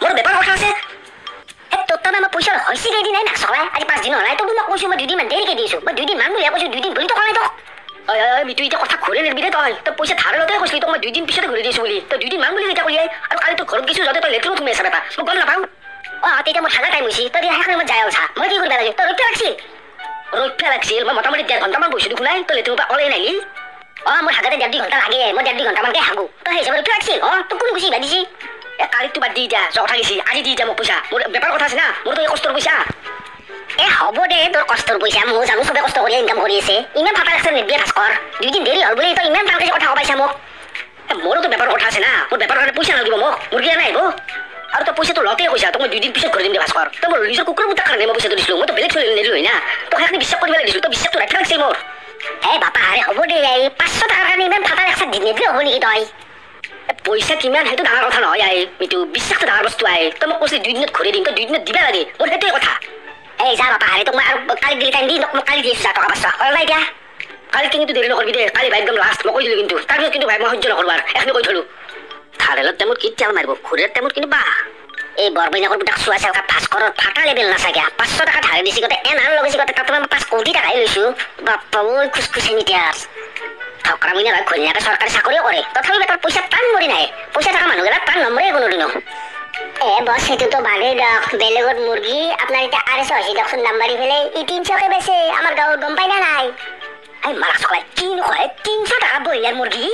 মোৰ বেপাৰ কথা আছে তোৰ তাত মই পইচা হৈছে কেইদিন নাই চলাই আজি 5 দিন হলাই তোক মই কৈছো মই 2 দিন মান দেৰিকে দিছো মই 2 দিন মান বুলি কৈছো 2 দিন বুলি তো কৰাই তো মিটু এতিয়া কথা ঘূৰে নিদিবি দে তই পইচা ধাৰ লওঁতে কৈছিলি তোক মই 2 দিন পিছতে ঘূৰি দিছো বুলি তই 2 দিন মান বুলি এতিয়া কলিয়াই আৰু কালি তোৰ ঘৰত গৈছো যাতে তই লেট্ৰিনত সোমাই আছা বেটা মই গম নাপাওঁ তেতিয়া মই ঠাণ্ডা টাইম হৈছে তই সেইখন মই যাই আছা মই কি কৰিব লাগে তই ৰক্ষা লাগছিল মই মোটামুটি 1.5 ঘণ্টামান বহিছো দেখোন নাই তই লেট্ৰিনৰ পৰা ওলাই নাহিল মোৰ হাগতে 1.5 ঘণ্টা লাগে মই 1.5 ঘণ্টামানকে হাগো তই সেই হিচাপে ৰক্ষা লাগছিল তোক কোন গুচি বাদিছি কালিতো বাদ দি যা কথা গৈছি আজি দি যা মোক পইচা মোৰ বেপাৰ কথা আছে না মোৰতো এই কষ্টৰ পইচা হ'ব দে তোৰ কষ্টৰ পইচা মই জানো চবে কষ্ট কৰি ইনকাম কৰি আছে ইমান ফাটা লাগছে নিদিয়ে ভাস্কৰ 2 দিন দেৰি হ'ল বুলি তই ইমান ভালকে কথা কবাইছা মোক মোৰতো বেপাৰ কথা আছে না মোৰ বেপাৰ কাৰণে পইচা নালাগিব মোক মোৰ কিয় নাহিব আৰু তই পইচাটো লওঁতে কৈছা তোক মই 2 দিন পিছত ঘূৰি দিম দে ভাস্কৰ তই মোৰ নিজৰ কুকুৰ মুটাৰ কাৰণে মই পইচাটো দিছিলো মইতো বেলেগ চলি নিদিলো হয় না তই সেইখিনি বিশ্বাস কৰিব লাগিছিল তই বিশ্বাসটো ৰাখি লাগছিল মোৰ বাপা আৰে হ'ব দে 500 টকাৰ কাৰণে ইমান ফাটা লাগছে নিদিলে হ'ব নেকি তই পইচা কিমান সেইটো ডাঙৰ কথা নহয় মিটু বিশ্বাসটো ডাঙৰ বস্তু তই মোক কৈছিলি 2 দিনত ঘূৰি দিম তই 2 দিনত দিবা লাগে মোৰ সেইটোৱে কথা যা বাপা আৰে তোক মই আৰু কালি দিলে টাইম দি মই কালি দি আছো যা টকা 500 হ'ল নাই এতিয়া কালি কিন্তু দেৰি নকৰিবি দে কালি ভাই একদম লাষ্ট মই কৈ দিলো কিন্তু তাৰপিছত কিন্তু ভাই মই সহ্য নকৰোঁ আৰু এখনি কৈ থলো থাৰেলত টাইমত কি তেল মাৰিব ঘূৰাৰ টাইমত কিন্তু বাহ এই বৰবৈনাকৰ বুটাক চোৱা চালকা ভাস্কৰৰ ফাটা লেবেল নাচাগে 500 টকা ধাৰে দিছি গতে এনাৰ লগাইছি গতে তাত মই 5 কোটি টাকাই লৈছো বাপ্পা ঐ খুচখুচি নিতিয়াৰ ঠকৰা মিনে হয় ঘৈণীয়াকে চৰকাৰী চাকৰিও কৰে তথাপি বেটাৰ পইচা টান মৰি নাই পইচা থকা মানুহগেলা টান নমৰে কোনোদিনো বস সেইটোতো ভালেই দিয়ক বেলেগত মুৰ্গী আপোনাৰ এতিয়া আঢ়ৈশ হৈছে দিয়কচোন দাম বাঢ়ি পেলাই 300কে বেচে আমাৰ গাঁৱত গম পাই না নাই মাৰা চলাই কিনো কয় 300 টাকা ব্ৰইলাৰ মুৰ্গী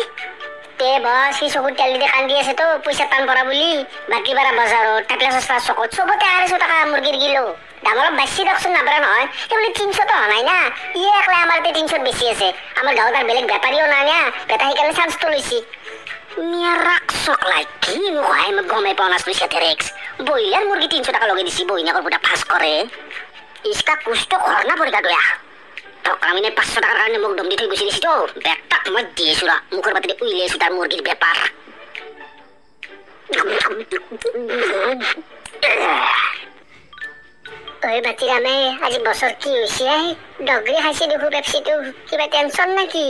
বস সি চকুত তেল দি কান্দি আছে তো পইচা টান পৰা বুলি বাকী বাৰা বজাৰত টাকলা সস্তা চকত চবতে 250 টাকা মুৰ্গীৰ কিলো দাম অলপ বেছি দিয়কচোন নাপাৰা নহয় সেইবুলি 300 তো হোৱা নাই না একলাই আমাৰ 300 বেছি আছে আমাৰ গাঁৱত আৰু বেলেগ বেপাৰীও নাই না বেটা সেইকাৰণে চান্সটো লৈছি কিনো কয় মই গমেই পোৱা নাছিলো সেতে ৰেক্স ব্ৰইলাৰ মুৰ্গী 300 টাকা লগাই দিছি বৈনাকৰ বুটা ফাঁচ কৰে ইস্কা কুষ্ট ঘৰনা পৰিকা দয়া টকামিনে 500 টাকাৰ কাৰণে মোক দম দি থৈ গুচি দিছি তো বেটাক মই দিয়েছো ৰা মুখৰ পাতিতে উইলেছো তাৰ মুৰ্গীৰ বেপাৰ বাতিৰামে আজি বছৰ কি হৈছে ডগৰি খাইছে দেখো পেপচিটো কিবা টেনচন নেকি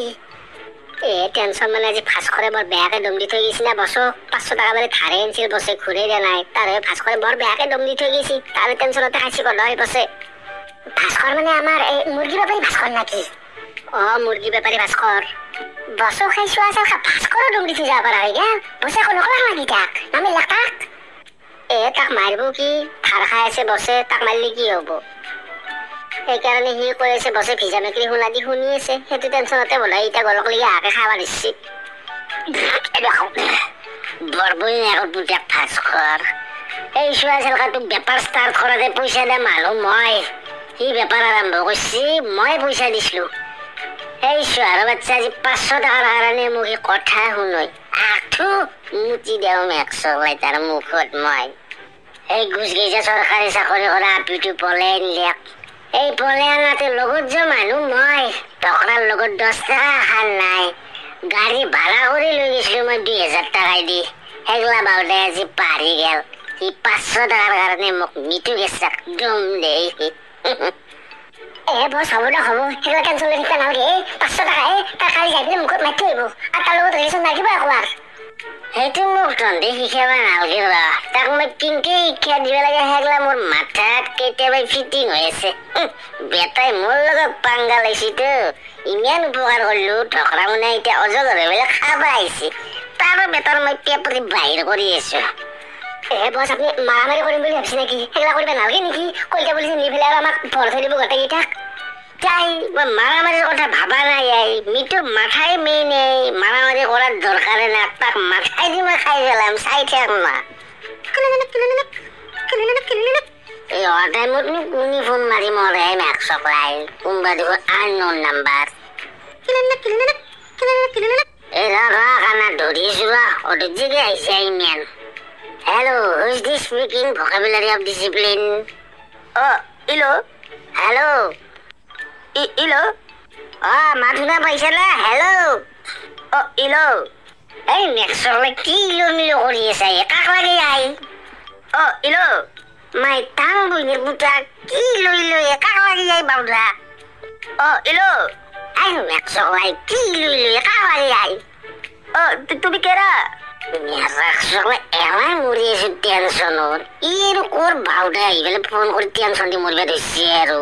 টেনচন মানে আজি ফাঁচ কৰে বৰ বেয়াকে দম দি থৈ গৈছি না বছৰ 500 টাকা মানে ধাৰে আনিছিল বছে ঘূৰে দিয়া নাই তাৰে ফাঁচ কৰে বৰ বেয়াকে দম দি থৈ গৈছি তাৰে টেনচনতে খাইছি গলয় বছে ভাস্কৰ মানে আমাৰ এই মুৰ্গী বেপাৰী ভাস্কৰ নাকি মুৰ্গী বেপাৰী ভাস্কৰ বছৰ খাইছো আছে ভাস্কৰৰ দম দি থৈ যাব পাৰা হৈ গেল বছে একো নকৰা লাগি তাক নামি লাটাক তাক মাৰিব কি ধাৰ খাই আছে বছে তাক মাৰিলে কি হ'ব সেইকাৰণে সি কৈ আছে বছে ভিজা মেকৰি শুনা দি শুনি আছে সেইটো টেনচনতে বোলে এতিয়া গলক লাগি আগে খাব দিছি বৰবৈনাকৰ বুটাক ভাস্কৰ এই চোৱা চেলকা তোক বেপাৰ ষ্টাৰ্ট কৰাতে পইচা দে মানুহ মই সি বেপাৰ আৰম্ভ কৰিছি মই পইচা দিছিলো এই চোৱাৰ বাচ্চা আজি 500 টাকাৰ কাৰণে মোক কথা শুনৈ আঠু মুটি দেও মেক্সলাই তাৰ মুখত মই এই ঘুচ গেইছা চৰকাৰী চাকৰি কৰা আপিটো পলাই নিলেক এই পলাই আনাতে লগত যে মানুহ মই টকৰাৰ লগত 10 টাকা খান নাই গাড়ী ভাড়া কৰি লৈ গৈছিলো মই 2000 টাকাই দি সেইগলা বাউদে আজি পাৰি গেল সি 500 টাকাৰ কাৰণে মোক মিটু গেছাক দম দেই বস হ'ব দে হ'ব সেইগলা টেনচন লৈ থাকিব নালাগে 500 টাকা তাৰ কালি যাই পিনে মুখত মাতি আহিব আৰু তাৰ লগত ৰিলেশ্যন লাগিব একবাৰ সেইটো মোক তন্দি শিকাব নালাগে ৰ তাক মই কিনকে শিক্ষা দিব লাগে সেইগলা মোৰ মাথাত কেতিয়াবা ফিটিং হৈ আছে বেটাই মোৰ লগত পাংগা লৈছিতো ইমান উপকাৰ কৰিলো ঢকৰা মানে এতিয়া অজগৰ হৈ পেলাই খাব আহিছে তাৰ বেটাৰ মই পেপৰি বাহিৰ কৰি আছো বস আপুনি মাৰামাৰি কৰিম বুলি ভাবিছে নেকি সেইগলা কৰিব নালাগে নেকি কইটা বুলি নি পেলাই আৰু আমাক ভৰ থৈ দিব গোটেইকেইটাক তাই মই মারামারির কথা ভাবা নাই মিটুর মাথায় মেইন মারামারি করার দরকার না তাক মাথায় দিয়ে খাই গেলাম চাই থাক না এই অটাইমত কোনি ফোন মারি মরে ম্যাক্সলাই কোনবা দেখো আননোন নাম্বার এই কানা ধরিছো ওদের দিকে আইসে মেন hello who's this speaking vocabulary of discipline ইলো হ্যালো ইলো মাথুনা পাইছে না হেল্লো ইলো এই মেক্সলে কি ইলো মিলো কৰি আছে কাক লাগে ইলো মাই টাং বইনের বুটা কি লইলো কাক লাগে যাই বাউদা ইলো এই মেক্সলে কি লইলো কাক লাগে যাই তুমি কেরা মেক্সলে এলাই মরি আছে টেনশ্যনত ই আৰু ক'ৰ ভাওতে আহি পেলাই ফোন কৰি টেনশ্যন দি মৰিব ধৰিছে আৰু